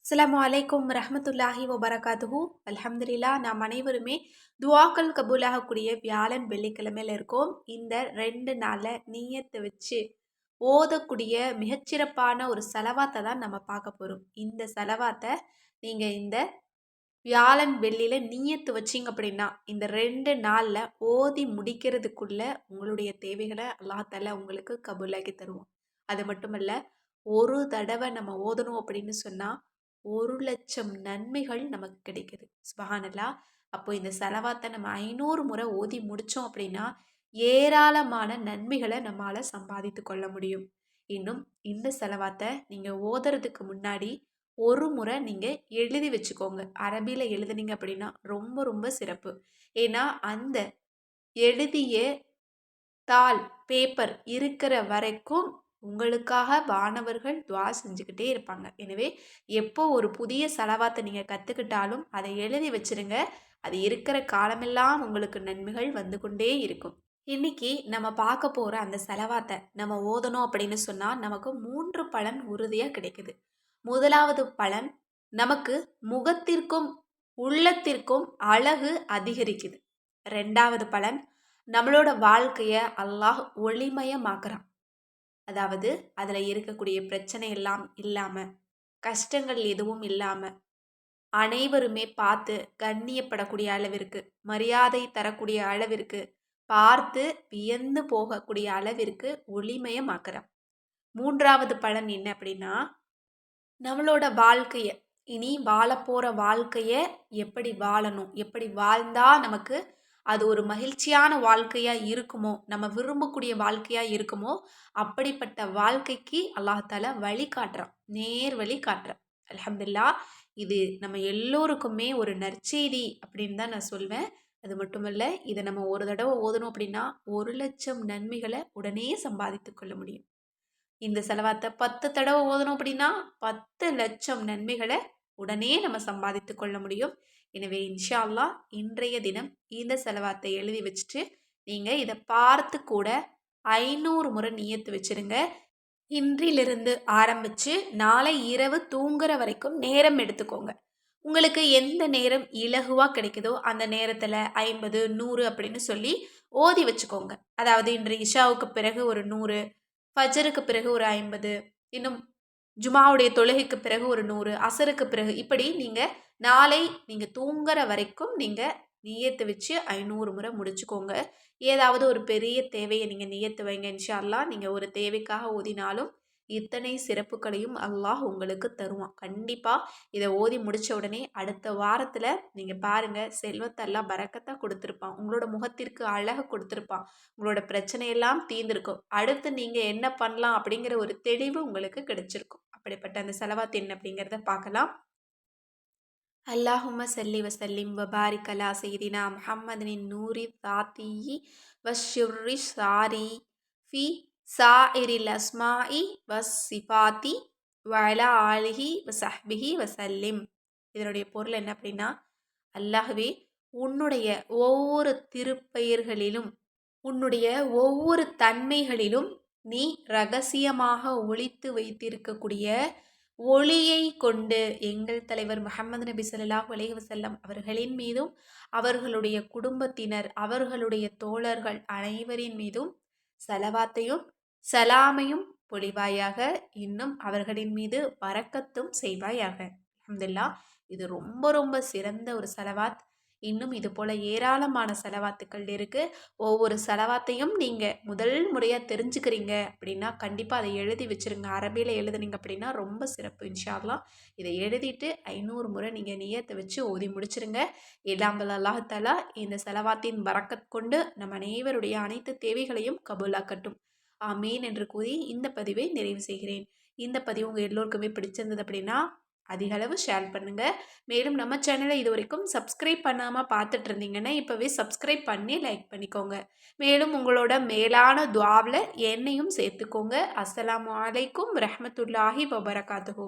அஸ்ஸலாமு அலைக்கும் ரஹ்மத்துல்லாஹி வபரகாத்துஹு. அல்ஹம்துலில்லாஹ். நாம் அனைவருமே துஆக்கள் கபூலாகக்கூடிய வியாழன் வெள்ளிக்கிழமையில இருக்கோம். இந்த 2 நாள்ல நிய்யத்து வச்சு ஓதக்கூடிய மிகச்சிறப்பான ஒரு ஸலவாத்த தான் நம்ம பார்க்க போறோம். இந்த ஸலவாத்த நீங்க இந்த வியாழன் வெள்ளியில நிய்யத்து வச்சீங்க அப்படின்னா, இந்த 2 நாள்ல ஓதி முடிக்கிறதுக்குள்ள உங்களுடைய தேவைகள அல்லாஹ் தஆலா உங்களுக்கு கபூலாக்கி தருவான். அது மட்டுமல்ல, ஒரு தடவ நம்ம ஓதணும் அப்படின்னு சொன்னா, 1,00,000 நன்மைகள் நமக்கு கிடைக்குது. சுப்ஹானல்லாஹ். அப்போ இந்த ஸலவாத்த நம்ம 500 முறை ஓதி முடிச்சோம் அப்படின்னா, ஏராளமான நன்மைகள நம்மால சம்பாதித்துக் கொள்ள முடியும். இன்னும் இந்த ஸலவாத்த நீங்க ஓதுறதுக்கு முன்னாடி ஒரு முறை நீங்க எழுதி வச்சுக்கோங்க. அரபில எழுதுனீங்க அப்படின்னா ரொம்ப ரொம்ப சிறப்பு. ஏன்னா, அந்த எழுதிய தாள், பேப்பர் இருக்கிற வரைக்கும் உங்களுக்காக வானவர்கள் துஆ செஞ்சுக்கிட்டே இருப்பாங்க. எனவே, எப்போ ஒரு புதிய ஸலவாத்த நீங்க கத்துக்கிட்டாலும், அத எழுதி வச்சுருங்க. அது இருக்கிற காலமெல்லாம் உங்களுக்கு நன்மைகள் வந்து கொண்டே இருக்கும். இன்னைக்கு நம்ம பார்க்க போற அந்த ஸலவாத்த நம்ம ஓதணும் அப்படின்னு சொன்னா, நமக்கு 3 பலன் உறுதியா கிடைக்குது. முதலாவது பலன், நமக்கு முகத்திற்கும், உள்ளத்திற்கும் அழகு அதிகரிக்குது. 2வது பலன், நம்மளோட வாழ்க்கைய அல்லாஹ் ஒளிமயமாக்குறான். அதாவது, அதுல இருக்கக்கூடிய பிரச்சனை எல்லாம் இல்லாம, கஷ்டங்கள் எதுவும் இல்லாம, அனைவருமே பார்த்து கண்ணியப்படக்கூடிய அளவிற்கு, மரியாதை தரக்கூடிய அளவிற்கு, பார்த்து வியந்து போகக்கூடிய அளவிற்கு ஒளிமயமாக்குறான். 3வது பலன் என்ன அப்படின்னா, நம்மளோட வாழ்க்கைய, இனி வாழப்போற வாழ்க்கைய எப்படி வாழணும்? எப்படி வாழ்ந்தா நமக்கு அது ஒரு மகிழ்ச்சியான வாழ்க்கையா இருக்குமோ, நம்ம விரும்பக்கூடிய வாழ்க்கையா இருக்குமோ, அப்படிப்பட்ட வாழ்க்கைக்கு அல்லாஹ் தஆலா வழி காட்டுறான். நேர் வழி காட்டுறான். அல்ஹம்துலில்லாஹ். இது நம்ம எல்லோருக்குமே ஒரு நற்செய்தி அப்படின்னு தான் நான் சொல்வேன். அது மட்டுமல்ல, இத நம்ம ஒரு தடவ ஓதணும் அப்படின்னா, 1,00,000 நன்மைகள உடனே சம்பாதித்துக் கொள்ள முடியும். இந்த செலவாத்த 10 தடவ ஓதணும் அப்படின்னா, 10,00,000 நன்மைகள உடனே நம்ம சம்பாதித்துக் கொள்ள முடியும். எனவே இன்ஷா அல்லாஹ் இன்றைய தினம் இந்த செலவாத்த எழுதி வச்சுட்டு, நீங்க இத பார்த்து கூட 500 முறை நியத்து வச்சுருங்க. இன்றிலிருந்து ஆரம்பிச்சு நாளை இரவு தூங்குற வரைக்கும் நேரம் எடுத்துக்கோங்க. உங்களுக்கு எந்த நேரம் இலகுவா கிடைக்குதோ, அந்த நேரத்துல 50, 100 அப்படின்னு சொல்லி ஓதி வச்சுக்கோங்க. அதாவது இன்று இஷாவுக்கு பிறகு ஒரு 100, ஃபஜ்ருக்கு பிறகு ஒரு 50, இன்னும் ஜுமாவுடைய தொழுகைக்கு பிறகு ஒரு 100, அசருக்கு பிறகு இப்படி நீங்க நாளை நீங்க தூங்குற வரைக்கும் நீங்க நியத்து வச்சு 500 முறை முடிச்சுக்கோங்க. ஏதாவது ஒரு பெரிய தேவைய நீங்க நியத்து வைங்க. இன்ஷா அல்லாஹ் நீங்க ஒரு தேவைக்காக ஓதினாலும், இத்தனை சிறப்புகளையும் அல்லாஹ் உங்களுக்கு தருவான். கண்டிப்பா இத ஓதி முடிச்ச உடனே அடுத்த வாரத்துல நீங்க பாருங்க, செல்வத்த அல்லாஹ் பரக்கத்தா குடுத்திருப்பான். உங்களோட முகத்திற்கு அழகு குடுத்திருப்பான். உங்களோட பிரச்சனையெல்லாம் தீர்ந்திருக்கும். அடுத்து நீங்க என்ன பண்ணலாம் அப்படிங்கிற ஒரு தெளிவு உங்களுக்கு கிடைச்சிருக்கும். அப்படிப்பட்ட அந்த செலவாத் என்ன அப்படிங்கிறத பார்க்கலாம். அல்லாஹும்ம ஸல்லி வஸல்லிம் வபாரிக் அலா சய்யிதினா முஹம்மதின் நூரி ஸாத்திஹி வஷ்ஷுர்ரி ஸாரி ஃபி ஸாஇரில் அஸ்மாஇ வஸ்ஸிஃபாத்தி வஅலா ஆலிஹி வஸஹ்பிஹி வஸல்லிம். இதனுடைய பொருள் என்ன அப்படின்னா, அல்லாஹ்வே, உன்னுடைய ஒவ்வொரு திருப்பெயர்களிலும், உன்னுடைய ஒவ்வொரு தன்மைகளிலும் நீ ரகசியமாக ஒளித்து வைத்திருக்கக்கூடிய ஒளியை கொண்டு எங்கள் தலைவர் முஹம்மது நபி ஸல்லல்லாஹு அலைஹி வஸல்லம் அவர்களின் மீதும், அவர்களுடைய குடும்பத்தினர், அவர்களுடைய தோழர்கள் அனைவரின் மீதும் ஸலவாத்தையும், சலாமையும் பொழிவாயாக. இன்னும் அவர்களின் மீது பரக்கத்தும் செய்வாயாக. அல்ஹம்துலில்லாஹ். இது ரொம்ப ரொம்ப சிறந்த ஒரு ஸலவாத். இன்னும் இது போல ஏராளமான ஸலவாத்துக்கள் இருக்கு. ஒவ்வொரு ஸலவாத்தையும் நீங்க முதல் முறையா தெரிஞ்சுக்கிறீங்க அப்படின்னா, கண்டிப்பா அத எழுதி வச்சுருங்க. அரபில எழுதுனீங்க அப்படின்னா ரொம்ப சிறப்பு இன்ஷா அல்லாஹ். இத எழுதிட்டு 500 முறை நீங்க நியத்த வச்சு ஓதி முடிச்சுருங்க. எல்லாம் வல்ல அல்லாஹ் தஆலா இந்த ஸலவாத்தின் பரக்கத் கொண்டு நம் அனைவருடைய அனைத்து தேவைகளையும் கபூலாக்கட்டும். ஆமீன் என்று கூறி இந்த பதிவை நிறைவு செய்கிறேன். இந்த பதிவு உங்க எல்லோருக்குமே பிடிச்சிருந்தது அப்படின்னா, அதிக அளவு ஷேர் பண்ணுங்க. மேலும் நம்ம சேனலை இதுவரைக்கும் சப்ஸ்கிரைப் பண்ணாம பார்த்துட்டு இருந்தீங்கன்னா, இப்பவே சப்ஸ்கிரைப் பண்ணி லைக் பண்ணிக்கோங்க. மேலும் உங்களோட மேலான துஆவுல என்னையும் சேர்த்துக்கோங்க. அஸ்ஸலாமு அலைக்கும் ரஹ்மத்துல்லாஹி வபரகாத்துஹு.